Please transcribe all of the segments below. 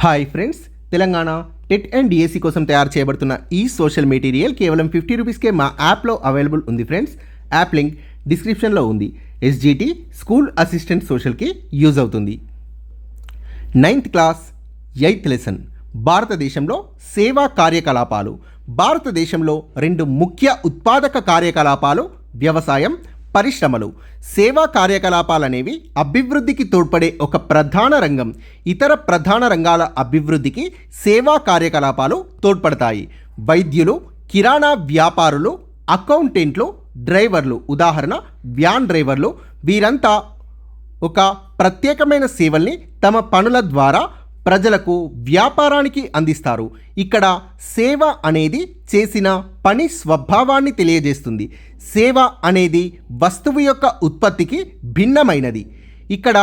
Hi friends, Telangana TET and DSC కోసం తయారు చేయబడుతున్న ఈ సోషల్ మెటీరియల్ కేవలం 50 రూపీస్కే మా యాప్లో అవైలబుల్ ఉంది ఫ్రెండ్స్. యాప్ లింక్ డిస్క్రిప్షన్లో ఉంది. ఎస్జిటి స్కూల్ అసిస్టెంట్ సోషల్కి యూజ్ అవుతుంది. 9th క్లాస్ 8th లెసన్ భారతదేశంలో సేవా కార్యకలాపాలు. భారతదేశంలో రెండు ముఖ్య ఉత్పాదక కార్యకలాపాలు వ్యవసాయం, పరిశ్రమలు. సేవా కార్యకలాపాలనేవి అభివృద్ధికి తోడ్పడే ఒక ప్రధాన రంగం. ఇతర ప్రధాన రంగాల అభివృద్ధికి సేవా కార్యకలాపాలు తోడ్పడతాయి. వైద్యులు, కిరాణా వ్యాపారులు, అకౌంటెంట్లు, డ్రైవర్లు, ఉదాహరణ వ్యాన్ డ్రైవర్లు, వీరంతా ఒక ప్రత్యేకమైన సేవల్ని తమ పనుల ద్వారా ప్రజలకు, వ్యాపారానికి అందిస్తారు. ఇక్కడ సేవ అనేది చేసిన పని స్వభావాన్ని తెలియజేస్తుంది. సేవ అనేది వస్తువు యొక్క ఉత్పత్తికి భిన్నమైనది. ఇక్కడ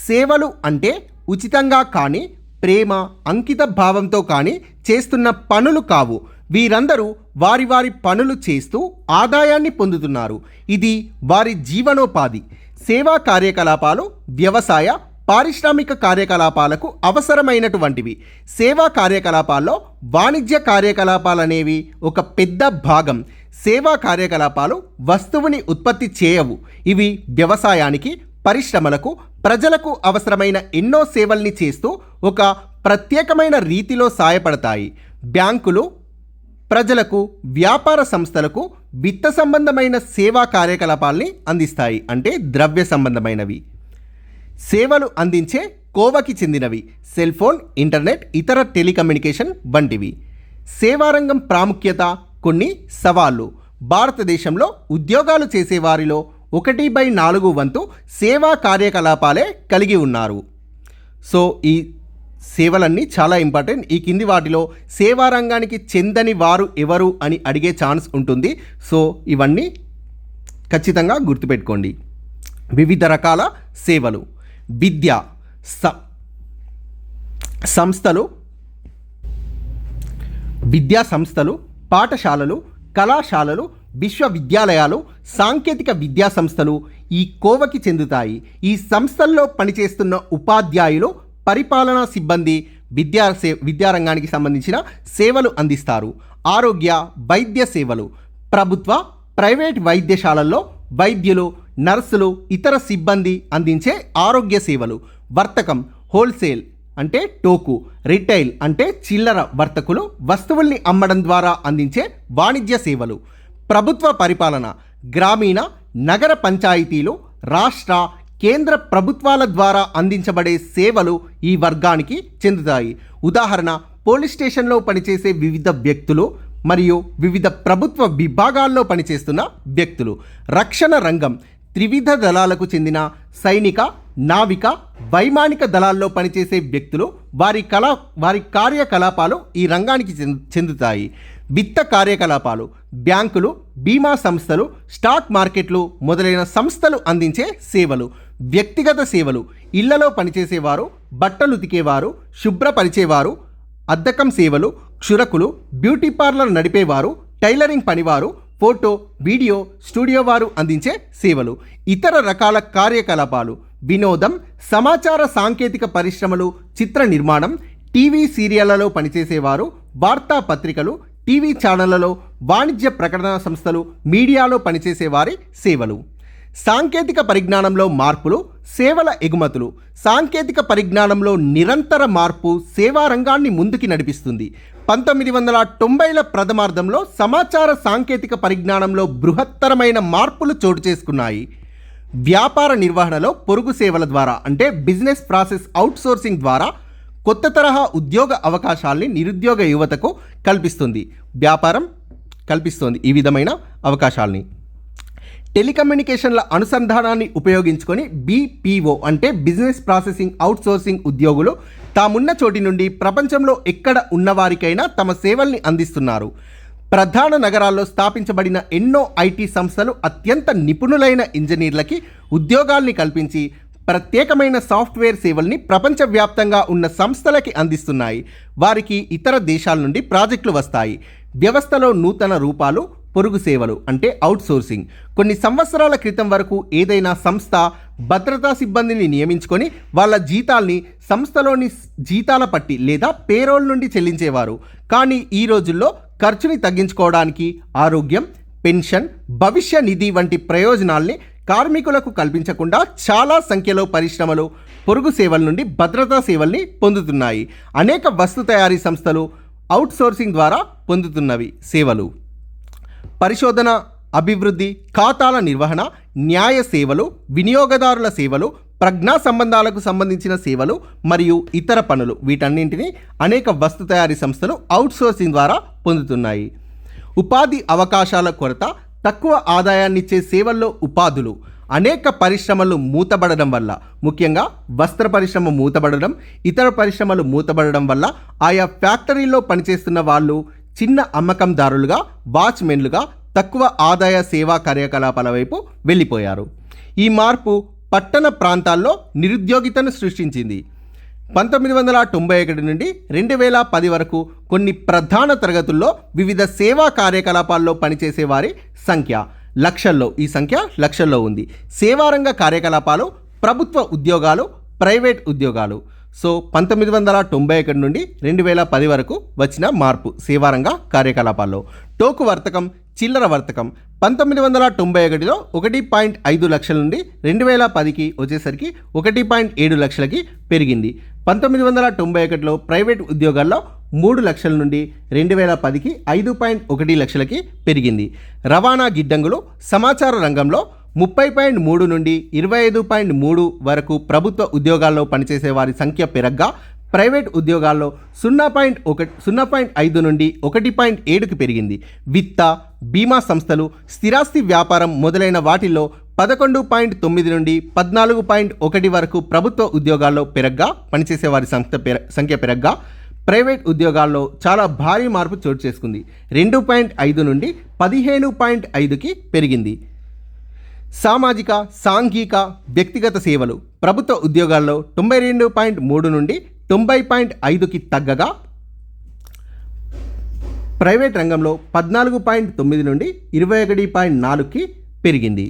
సేవలు అంటే ఉచితంగా కానీ, ప్రేమ, అంకిత భావంతో కానీ చేస్తున్న పనులు కావు. వీరందరూ వారి వారి పనులు చేస్తూ ఆదాయాన్ని పొందుతున్నారు. ఇది వారి జీవనోపాధి. సేవా కార్యకలాపాలు వ్యవసాయ, పారిశ్రామిక కార్యకలాపాలకు అవసరమైనటువంటివి. సేవా కార్యకలాపాల్లో వాణిజ్య కార్యకలాపాలనేవి ఒక పెద్ద భాగం. సేవా కార్యకలాపాలు వస్తువుని ఉత్పత్తి చేయవు. ఇవి వ్యవసాయానికి, పరిశ్రమలకు, ప్రజలకు అవసరమైన ఎన్నో సేవల్ని చేస్తూ ఒక ప్రత్యేకమైన రీతిలో సాయపడతాయి. బ్యాంకులు ప్రజలకు, వ్యాపార సంస్థలకు విత్త సంబంధమైన సేవా కార్యకలాపాల్ని అందిస్తాయి, అంటే ద్రవ్య సంబంధమైనవి. సేవలు అందించే కోవకి చెందినవి సెల్ ఫోన్, ఇంటర్నెట్, ఇతర టెలికమ్యూనికేషన్ వంటివి. సేవారంగం ప్రాముఖ్యత, కొన్ని సవాళ్ళు. భారతదేశంలో ఉద్యోగాలు చేసేవారిలో 1/4 వంతు సేవా కార్యకలాపాలే కలిగి ఉన్నారు. సో ఈ సేవలన్నీ చాలా ఇంపార్టెంట్. ఈ కింది వాటిలో సేవా రంగానికి చెందని వారు ఎవరు అని అడిగే ఛాన్స్ ఉంటుంది. సో ఇవన్నీ ఖచ్చితంగా గుర్తుపెట్టుకోండి. వివిధ రకాల సేవలు. విద్య సంస్థలు, విద్యా సంస్థలు, పాఠశాలలు, కళాశాలలు, విశ్వవిద్యాలయాలు, సాంకేతిక విద్యా సంస్థలు ఈ కోవకి చెందుతాయి. ఈ సంస్థల్లో పనిచేస్తున్న ఉపాధ్యాయులు, పరిపాలనా సిబ్బంది విద్యారంగానికి సంబంధించిన సేవలు అందిస్తారు. ఆరోగ్య, వైద్య సేవలు. ప్రభుత్వ, ప్రైవేట్ వైద్యశాలల్లో వైద్యులు, నర్సులు, ఇతర సిబ్బంది అందించే ఆరోగ్య సేవలు. వర్తకం, హోల్సేల్ అంటే టోకు, రిటైల్ అంటే చిల్లర వర్తకులు వస్తువుల్ని అమ్మడం ద్వారా అందించే వాణిజ్య సేవలు. ప్రభుత్వ పరిపాలన, గ్రామీణ, నగర పంచాయతీలు, రాష్ట్ర, కేంద్ర ప్రభుత్వాల ద్వారా అందించబడే సేవలు ఈ వర్గానికి చెందుతాయి. ఉదాహరణ, పోలీస్ స్టేషన్లో పనిచేసే వివిధ వ్యక్తులు మరియు వివిధ ప్రభుత్వ విభాగాల్లో పనిచేస్తున్న వ్యక్తులు. రక్షణ రంగం, త్రివిధ దళాలకు చెందిన సైనిక, నావిక, వైమానిక దళాల్లో పనిచేసే వ్యక్తులు, వారి కార్యకలాపాలు ఈ రంగానికి చెందుతాయి. విత్త కార్యకలాపాలు, బ్యాంకులు, బీమా సంస్థలు, స్టాక్ మార్కెట్లు మొదలైన సంస్థలు అందించే సేవలు. వ్యక్తిగత సేవలు, ఇళ్లలో పనిచేసేవారు, బట్టలు ఉతికేవారు, శుభ్రపరిచేవారు, అద్దకం సేవలు, క్షురకులు, బ్యూటీ పార్లర్ నడిపేవారు, టైలరింగ్ పనివారు, ఫోటో, వీడియో స్టూడియో వారు అందించే సేవలు. ఇతర రకాల కార్యకలాపాలు, వినోదం, సమాచార సాంకేతిక పరిశ్రమలు, చిత్ర నిర్మాణం, టీవీ సీరియళ్లలో పనిచేసేవారు, వార్తాపత్రికలు, టీవీ ఛానళ్లలో, వాణిజ్య ప్రకటన సంస్థలు, మీడియాలో పనిచేసేవారి సేవలు. సాంకేతిక పరిజ్ఞానంలో మార్పులు, సేవల ఎగుమతులు. సాంకేతిక పరిజ్ఞానంలో నిరంతర మార్పు సేవా రంగాన్ని ముందుకి నడిపిస్తుంది. 1990ల ప్రథమార్థంలో సమాచార సాంకేతిక పరిజ్ఞానంలో బృహత్తరమైన మార్పులు చోటు చేసుకున్నాయి. వ్యాపార నిర్వహణలో పొరుగు సేవల ద్వారా, అంటే బిజినెస్ ప్రాసెస్ అవుట్సోర్సింగ్ ద్వారా కొత్త తరహా ఉద్యోగ అవకాశాలని నిరుద్యోగ యువతకు కల్పిస్తుంది. వ్యాపారం కల్పిస్తుంది ఈ విధమైన అవకాశాలని. టెలికమ్యూనికేషన్ల అనుసంధానాన్ని ఉపయోగించుకొని BPO అంటే బిజినెస్ ప్రాసెసింగ్ అవుట్సోర్సింగ్ ఉద్యోగులు తామున్న చోటి నుండి ప్రపంచంలో ఎక్కడ ఉన్నవారికైనా తమ సేవల్ని అందిస్తున్నారు. ప్రధాన నగరాల్లో స్థాపించబడిన ఎన్నో IT సంస్థలు అత్యంత నిపుణులైన ఇంజనీర్లకి ఉద్యోగాల్ని కల్పించి ప్రత్యేకమైన సాఫ్ట్వేర్ సేవల్ని ప్రపంచవ్యాప్తంగా ఉన్న సంస్థలకి అందిస్తున్నాయి. వారికి ఇతర దేశాల నుండి ప్రాజెక్టులు వస్తాయి. వ్యవస్థలో నూతన రూపాలు, పొరుగు సేవలు అంటే అవుట్సోర్సింగ్. కొన్ని సంవత్సరాల క్రితం వరకు ఏదైనా సంస్థ భద్రతా సిబ్బందిని నియమించుకొని వాళ్ళ జీతాల్ని సంస్థలోని జీతాల పట్టి లేదా పేరోల్ నుండి చెల్లించేవారు. కానీ ఈ రోజుల్లో ఖర్చుని తగ్గించుకోవడానికి ఆరోగ్యం, పెన్షన్, భవిష్య నిధి వంటి ప్రయోజనాల్ని కార్మికులకు కల్పించకుండా చాలా సంఖ్యలో పరిశ్రమలు పొరుగు సేవల నుండి భద్రతా సేవల్ని పొందుతున్నాయి. అనేక వస్తు తయారీ సంస్థలు అవుట్సోర్సింగ్ ద్వారా పొందుతున్నవి సేవలు. పరిశోధన, అభివృద్ధి, ఖాతాల నిర్వహణ, న్యాయ సేవలు, వినియోగదారుల సేవలు, ప్రజ్ఞా సంబంధాలకు సంబంధించిన సేవలు మరియు ఇతర పనులు, వీటన్నింటినీ అనేక వస్తు తయారీ సంస్థలు అవుట్సోర్సింగ్ ద్వారా పొందుతున్నాయి. ఉపాధి అవకాశాల కొరత, తక్కువ ఆదాయాన్నిచ్చే సేవల్లో ఉపాధులు. అనేక పరిశ్రమలు మూతబడడం వల్ల, ముఖ్యంగా వస్త్ర పరిశ్రమ మూతబడడం, ఇతర పరిశ్రమలు మూతబడడం వల్ల ఆయా ఫ్యాక్టరీల్లో పనిచేస్తున్న వాళ్ళు చిన్న అమ్మకందారులుగా, వాచ్మెన్లుగా తక్కువ ఆదాయ సేవా కార్యకలాపాల వైపు వెళ్ళిపోయారు. ఈ మార్పు పట్టణ ప్రాంతాల్లో నిరుద్యోగితను సృష్టించింది. 1991 నుండి 2010 వరకు కొన్ని ప్రధాన తరగతుల్లో వివిధ సేవా కార్యకలాపాల్లో పనిచేసే వారి సంఖ్య లక్షల్లో ఉంది. సేవారంగ కార్యకలాపాలు, ప్రభుత్వ ఉద్యోగాలు, ప్రైవేట్ ఉద్యోగాలు. సో 1991 నుండి 2010 వరకు వచ్చిన మార్పు సేవారంగ కార్యకలాపాల్లో. టోకు వర్తకం, చిల్లర వర్తకం 1991లో 1.5 లక్షల నుండి 2010కి వచ్చేసరికి 1.7 లక్షలకి పెరిగింది. 1991లో ప్రైవేట్ ఉద్యోగాల్లో 3 లక్షల నుండి 2010కి 5.1 లక్షలకి పెరిగింది. రవాణా గిడ్డంగులు, సమాచార రంగంలో 30.3 నుండి 25.3 వరకు ప్రభుత్వ ఉద్యోగాల్లో పనిచేసే వారి సంఖ్య పెరగ్గా, ప్రైవేట్ ఉద్యోగాల్లో 0.5 నుండి 1.7కి పెరిగింది. విత్త, బీమా సంస్థలు, స్థిరాస్తి వ్యాపారం మొదలైన వాటిల్లో 11.9 నుండి 14.1 వరకు ప్రభుత్వ ఉద్యోగాల్లో పెరగ్గా, పనిచేసే వారి సంఖ్య పెరగ్గా, ప్రైవేట్ ఉద్యోగాల్లో చాలా భారీ మార్పు చోటు చేసుకుంది. 2.5 నుండి 15.5కి పెరిగింది. సామాజిక, సాంఘిక, వ్యక్తిగత సేవలు ప్రభుత్వ ఉద్యోగాల్లో 92.3 నుండి 90.5కి తగ్గగా, ప్రైవేట్ రంగంలో 14.9 నుండి 21.4కి పెరిగింది.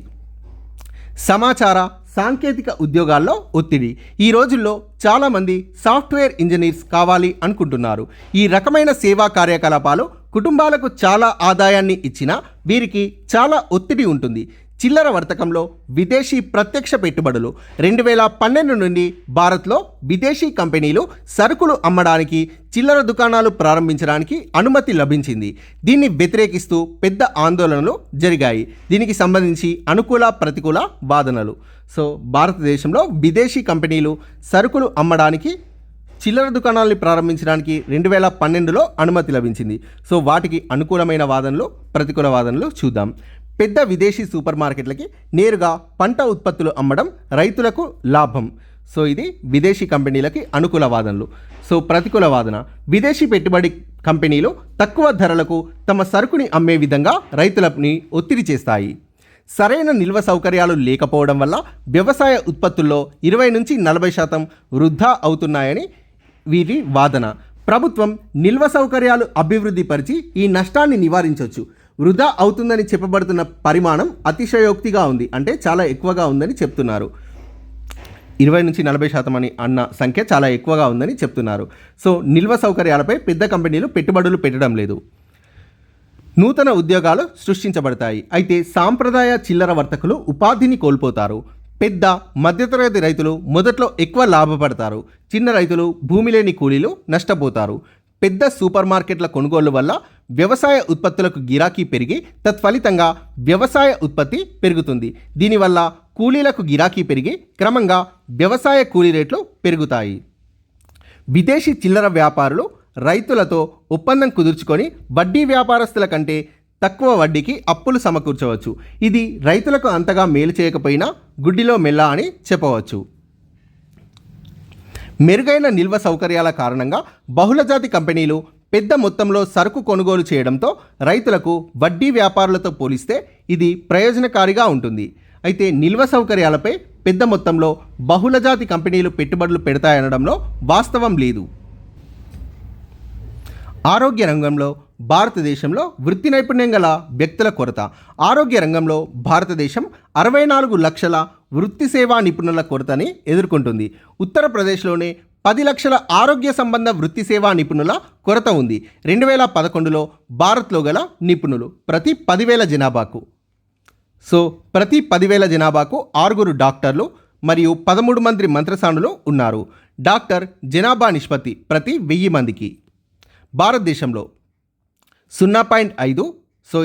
సమాచార, సాంకేతిక ఉద్యోగాల్లో ఒత్తిడి. ఈ రోజుల్లో చాలామంది సాఫ్ట్వేర్ ఇంజనీర్స్ కావాలి అనుకుంటున్నారు. ఈ రకమైన సేవా కార్యకలాపాలు కుటుంబాలకు చాలా ఆదాయాన్ని ఇచ్చినా వీరికి చాలా ఒత్తిడి ఉంటుంది. చిల్లర వర్తకంలో విదేశీ ప్రత్యక్ష పెట్టుబడులు. 2012 నుండి భారత్లో విదేశీ కంపెనీలు సరుకులు అమ్మడానికి చిల్లర దుకాణాలు ప్రారంభించడానికి అనుమతి లభించింది. దీన్ని వ్యతిరేకిస్తూ పెద్ద ఆందోళనలు జరిగాయి. దీనికి సంబంధించి అనుకూల, ప్రతికూల వాదనలు. సో భారతదేశంలో విదేశీ కంపెనీలు సరుకులు అమ్మడానికి, చిల్లర దుకాణాలని ప్రారంభించడానికి 2012లో అనుమతి లభించింది. సో వాటికి అనుకూలమైన వాదనలు, ప్రతికూల వాదనలు చూద్దాం. పెద్ద విదేశీ సూపర్ మార్కెట్లకి నేరుగా పంట ఉత్పత్తులు అమ్మడం రైతులకు లాభం. సో ఇది విదేశీ కంపెనీలకి అనుకూల వాదనలు. సో ప్రతికూల వాదన, విదేశీ పెట్టుబడి కంపెనీలు తక్కువ ధరలకు తమ సరుకుని అమ్మే విధంగా రైతులని ఒత్తిడి చేస్తాయి. సరైన నిల్వ సౌకర్యాలు లేకపోవడం వల్ల వ్యవసాయ ఉత్పత్తుల్లో 20 నుంచి 40% వృధా అవుతున్నాయని వీరి వాదన. ప్రభుత్వం నిల్వ సౌకర్యాలు అభివృద్ధి పరిచి ఈ నష్టాన్ని నివారించవచ్చు. వృధా అవుతుందని చెప్పబడుతున్న పరిమాణం అతిశయోక్తిగా ఉంది, అంటే చాలా ఎక్కువగా ఉందని చెప్తున్నారు. 20 నుంచి 40% అని అన్న సంఖ్య చాలా ఎక్కువగా ఉందని చెప్తున్నారు. సో నిల్వ సౌకర్యాలపై పెద్ద కంపెనీలు పెట్టుబడులు పెట్టడం లేదు. నూతన ఉద్యోగాలు సృష్టించబడతాయి. అయితే సాంప్రదాయ చిల్లర వర్తకులు ఉపాధిని కోల్పోతారు. పెద్ద, మధ్యతరగతి రైతులు మొదట్లో ఎక్కువ లాభపడతారు. చిన్న రైతులు, భూమి లేని కూలీలు నష్టపోతారు. పెద్ద సూపర్ మార్కెట్ల కొనుగోలు వల్ల వ్యవసాయ ఉత్పత్తులకు గిరాకీ పెరిగి తత్ఫలితంగా వ్యవసాయ ఉత్పత్తి పెరుగుతుంది. దీనివల్ల కూలీలకు గిరాకీ పెరిగి క్రమంగా వ్యవసాయ కూలీ రేట్లు పెరుగుతాయి. విదేశీ చిల్లర వ్యాపారులు రైతులతో ఒప్పందం కుదుర్చుకొని వడ్డీ వ్యాపారస్తుల కంటే తక్కువ వడ్డీకి అప్పులు సమకూర్చవచ్చు. ఇది రైతులకు అంతగా మేలు చేయకపోయినా గుడ్డిలో మెల్ల అని చెప్పవచ్చు. మెరుగైన నిల్వ సౌకర్యాల కారణంగా బహుళజాతి కంపెనీలు పెద్ద మొత్తంలో సరుకు కొనుగోలు చేయడంతో రైతులకు వడ్డీ వ్యాపారులతో పోలిస్తే ఇది ప్రయోజనకారిగా ఉంటుంది. అయితే నిల్వ సౌకర్యాలపై పెద్ద మొత్తంలో బహుళజాతి కంపెనీలు పెట్టుబడులు పెడతాయనడంలో వాస్తవం లేదు. ఆరోగ్య రంగంలో భారతదేశంలో వృత్తి నైపుణ్యం గల వ్యక్తుల కొరత. ఆరోగ్య రంగంలో భారతదేశం 64 లక్షల వృత్తి సేవా నిపుణుల కొరతని ఎదుర్కొంటుంది. ఉత్తరప్రదేశ్లోనే 10 లక్షల ఆరోగ్య సంబంధ వృత్తి సేవా నిపుణుల కొరత ఉంది. 2011లో భారత్లో గల నిపుణులు ప్రతి 10,000 జనాభాకు. ప్రతి 10,000 జనాభాకు 6 డాక్టర్లు మరియు 13 మంది మంత్రసానులు ఉన్నారు. డాక్టర్ జనాభా నిష్పత్తి ప్రతి 1000 మందికి. భారతదేశంలో 0.5.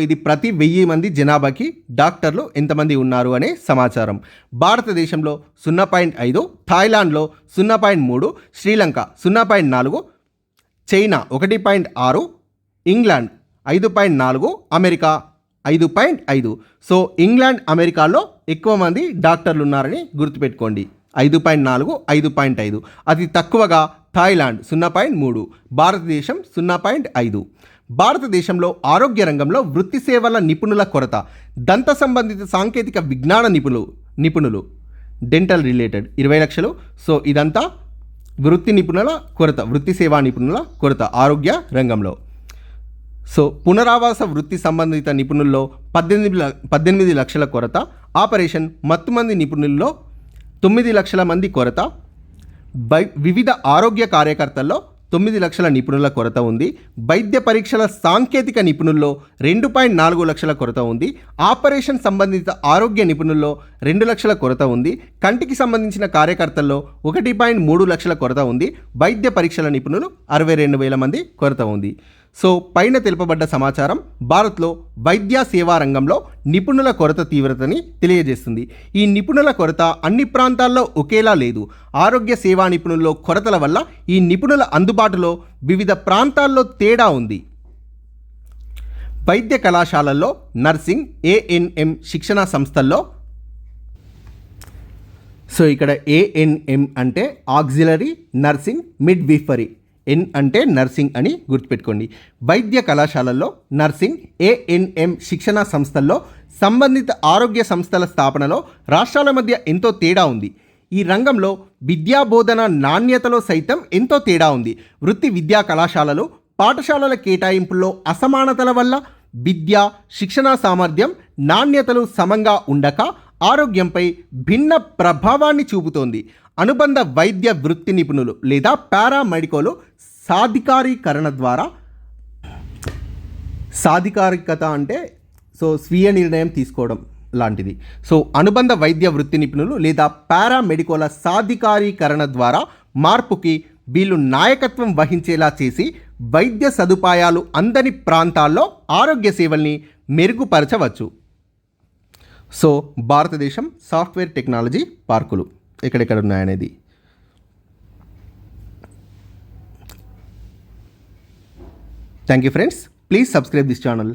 ఇది ప్రతి 1000 మంది జనాభాకి డాక్టర్లు ఎంతమంది ఉన్నారు అనే సమాచారం. భారతదేశంలో 0.5, థాయిలాండ్లో 0.3, Sri Lanka 0.4, China 1.6, England 5.4, America 5.5. England, అమెరికాలో ఎక్కువ మంది డాక్టర్లు ఉన్నారని గుర్తుపెట్టుకోండి. 5.4, 5.5. అతి తక్కువగా థాయిలాండ్ 0.3, భారతదేశం 0.5. భారతదేశంలో ఆరోగ్య రంగంలో వృత్తి సేవల నిపుణుల కొరత. దంత సంబంధిత సాంకేతిక విజ్ఞాన నిపుణులు డెంటల్ రిలేటెడ్ 20 లక్షలు. ఇదంతా వృత్తి నిపుణుల కొరత, వృత్తి సేవా నిపుణుల కొరత ఆరోగ్య రంగంలో. పునరావాస వృత్తి సంబంధిత నిపుణుల్లో 18 లక్షల కొరత. ఆపరేషన్ మత్తుమంది నిపుణుల్లో 9 లక్షల మంది కొరత. వివిధ ఆరోగ్య కార్యకర్తల్లో 9 లక్షల నిపుణుల కొరత ఉంది. వైద్య పరీక్షల సాంకేతిక నిపుణుల్లో 2.4 లక్షల కొరత ఉంది. ఆపరేషన్ సంబంధిత ఆరోగ్య నిపుణుల్లో 2 లక్షల కొరత ఉంది. కంటికి సంబంధించిన కార్యకర్తల్లో 1.3 లక్షల కొరత ఉంది. వైద్య పరీక్షల నిపుణులు 62,000 మంది కొరత ఉంది. పైన తెలుపబడ్డ సమాచారం భారత్లో వైద్య సేవా రంగంలో నిపుణుల కొరత తీవ్రతని తెలియజేస్తుంది. ఈ నిపుణుల కొరత అన్ని ప్రాంతాల్లో ఒకేలా లేదు. ఆరోగ్య సేవా నిపుణుల్లో కొరతల వల్ల ఈ నిపుణుల అందుబాటులో వివిధ ప్రాంతాల్లో తేడా ఉంది. వైద్య కళాశాలల్లో నర్సింగ్, ANM శిక్షణా సంస్థల్లో ఇక్కడ ANM అంటే ఆక్సిలరీ నర్సింగ్ మిడ్వైఫరీ, N అంటే నర్సింగ్ అని గుర్తుపెట్టుకోండి. వైద్య కళాశాలల్లో నర్సింగ్, ANM శిక్షణా సంస్థల్లో సంబంధిత ఆరోగ్య సంస్థల స్థాపనలో రాష్ట్రాల మధ్య ఎంతో తేడా ఉంది. ఈ రంగంలో విద్యాబోధన నాణ్యతలో సైతం ఎంతో తేడా ఉంది. వృత్తి విద్యా కళాశాలలు, పాఠశాలల కేటాయింపుల్లో అసమానతల వల్ల విద్య, శిక్షణా సామర్థ్యం, నాణ్యతలు సమంగా ఉండక ఆరోగ్యంపై భిన్న ప్రభావాన్ని చూపుతోంది. అనుబంధ వైద్య వృత్తి నిపుణులు లేదా పారామెడికోలు సాధికారీకరణ ద్వారా, సాధికారికత అంటే స్వీయ నిర్ణయం తీసుకోవడం లాంటిది. అనుబంధ వైద్య వృత్తి నిపుణులు లేదా పారామెడికోల సాధికారీకరణ ద్వారా మార్పుకి వీళ్ళు నాయకత్వం వహించేలా చేసి వైద్య సదుపాయాలు అందని ప్రాంతాల్లో ఆరోగ్య సేవల్ని మెరుగుపరచవచ్చు. భారతదేశం సాఫ్ట్వేర్ టెక్నాలజీ పార్కులు ఎక్కడెక్కడ ఉన్నాయనేది. Thank you friends. Please subscribe this channel.